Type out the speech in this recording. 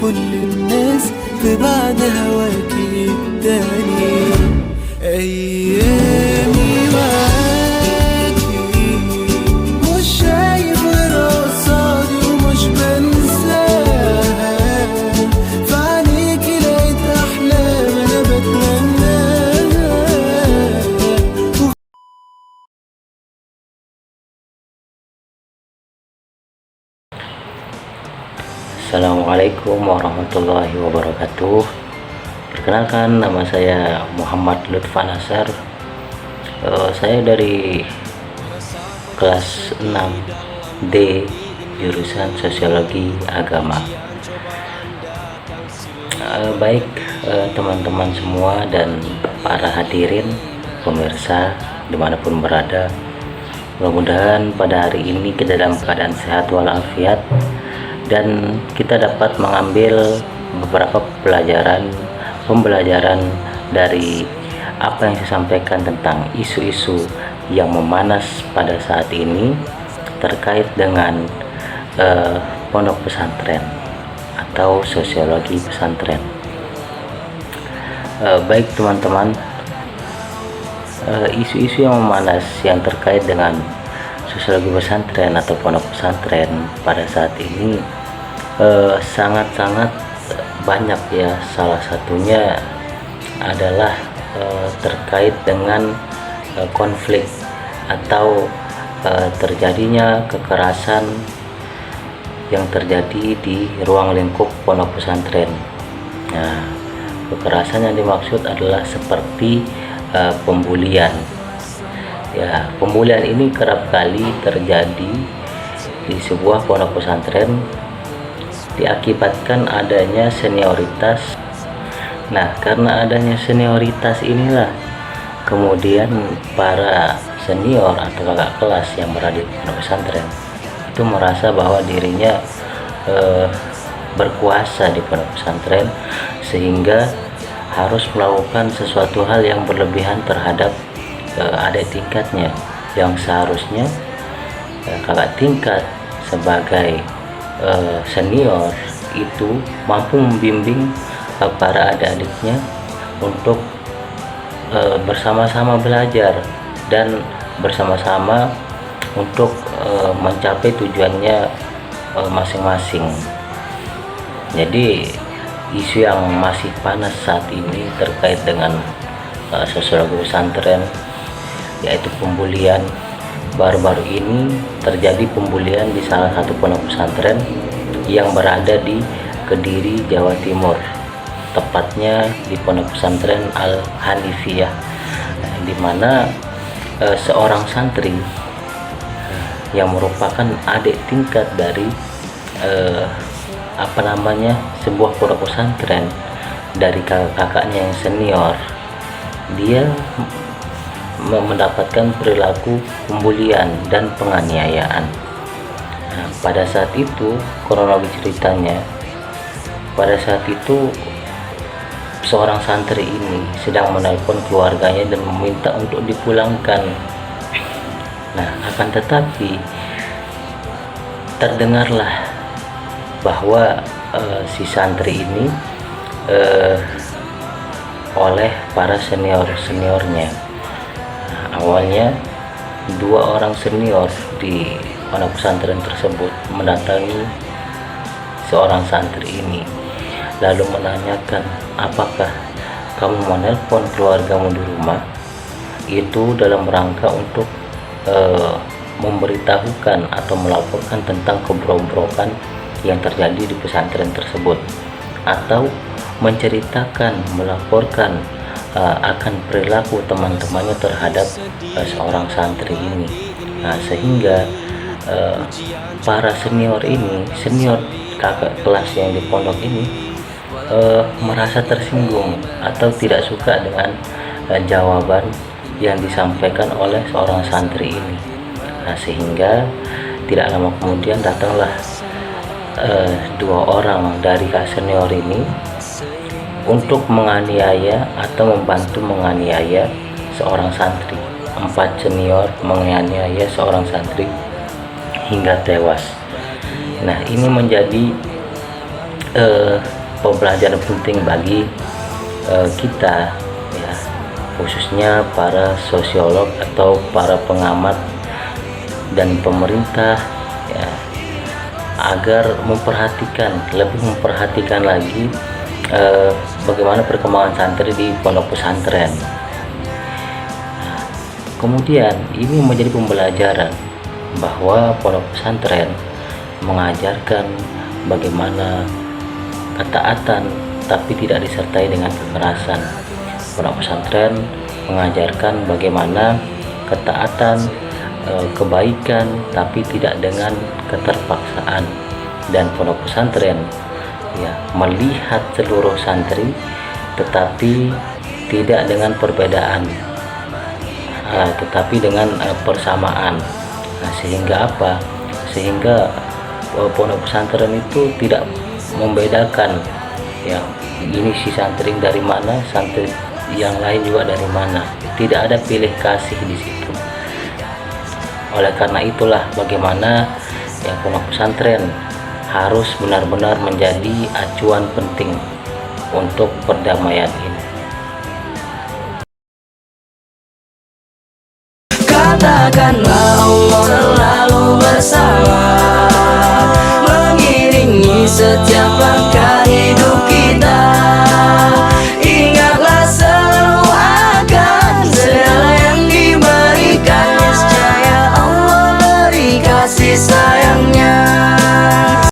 كل الناس في بعد هواكي التاني. أيامي معاكي مش شايف غير قصادي ومش بنساها، في عينيكي لقيت أحلام أنا بتمناها. Assalamualaikum warahmatullahi wabarakatuh. Perkenalkan, nama saya Muhammad Lutfa Nasar. Saya dari kelas 6D jurusan Sosiologi Agama. Baik teman-teman semua dan para hadirin pemirsa dimanapun berada, mudah-mudahan pada hari ini kita dalam keadaan sehat walafiat dan kita dapat mengambil beberapa pembelajaran dari apa yang saya sampaikan tentang isu-isu yang memanas pada saat ini terkait dengan pondok pesantren atau sosiologi pesantren. Baik teman-teman, isu-isu yang memanas yang terkait dengan sosiologi pesantren atau pondok pesantren pada saat ini sangat-sangat banyak ya. Salah satunya adalah terkait dengan konflik atau terjadinya kekerasan yang terjadi di ruang lingkup pondok pesantren. Nah, kekerasan yang dimaksud adalah seperti pembulian. Ya, pembulian ini kerap kali terjadi di sebuah pondok pesantren diakibatkan adanya senioritas. Nah, karena adanya senioritas inilah kemudian para senior atau kakak kelas yang berada di pondok pesantren itu merasa bahwa dirinya berkuasa di pondok pesantren, sehingga harus melakukan sesuatu hal yang berlebihan terhadap adik tingkatnya yang seharusnya kakak tingkat sebagai senior itu mampu membimbing para adik-adiknya untuk bersama-sama belajar dan bersama-sama untuk mencapai tujuannya masing-masing. Jadi isu yang masih panas saat ini terkait dengan sosiologi pesantren yaitu pembulian. Baru-baru ini terjadi pembulian di salah satu pondok pesantren yang berada di Kediri, Jawa Timur, tepatnya di pondok pesantren Al-Hanifiyah, di mana seorang santri yang merupakan adik tingkat dari sebuah pondok pesantren dari kakak-kakaknya yang senior, dia mendapatkan perilaku pembulian dan penganiayaan. Nah, pada saat itu, kronologi ceritanya, pada saat itu seorang santri ini sedang menelpon keluarganya dan meminta untuk dipulangkan. Nah, akan tetapi terdengarlah bahwa si santri ini oleh para seniornya. Awalnya dua orang senior di pondok pesantren tersebut mendatangi seorang santri ini lalu menanyakan, apakah kamu menelpon keluargamu di rumah itu dalam rangka untuk memberitahukan atau melaporkan tentang kebrobrokan yang terjadi di pesantren tersebut, atau menceritakan, melaporkan akan perilaku teman-temannya terhadap seorang santri ini. Nah, sehingga para senior kakak kelas yang di pondok ini merasa tersinggung atau tidak suka dengan jawaban yang disampaikan oleh seorang santri ini. Nah, sehingga tidak lama kemudian datanglah dua orang dari kakak senior ini untuk menganiaya atau membantu menganiaya seorang santri. 4 senior menganiaya seorang santri hingga tewas. Nah, ini menjadi pembelajaran penting bagi kita, ya, khususnya para sosiolog atau para pengamat dan pemerintah, ya, agar lebih memperhatikan lagi bagaimana perkembangan santri di pondok pesantren. Kemudian ini menjadi pembelajaran bahwa pondok pesantren mengajarkan bagaimana ketaatan tapi tidak disertai dengan kekerasan. Pondok pesantren mengajarkan bagaimana ketaatan, kebaikan tapi tidak dengan keterpaksaan. Dan pondok pesantren, ya, melihat seluruh santri tetapi tidak dengan perbedaan, tetapi dengan persamaan. Sehingga apa? Sehingga pondok pesantren itu tidak membedakan, ya, ini si santri dari mana, santri yang lain juga dari mana. Tidak ada pilih kasih di situ. Oleh karena itulah bagaimana, ya, pondok pesantren harus benar-benar menjadi acuan penting untuk perdamaian ini. Katakanlah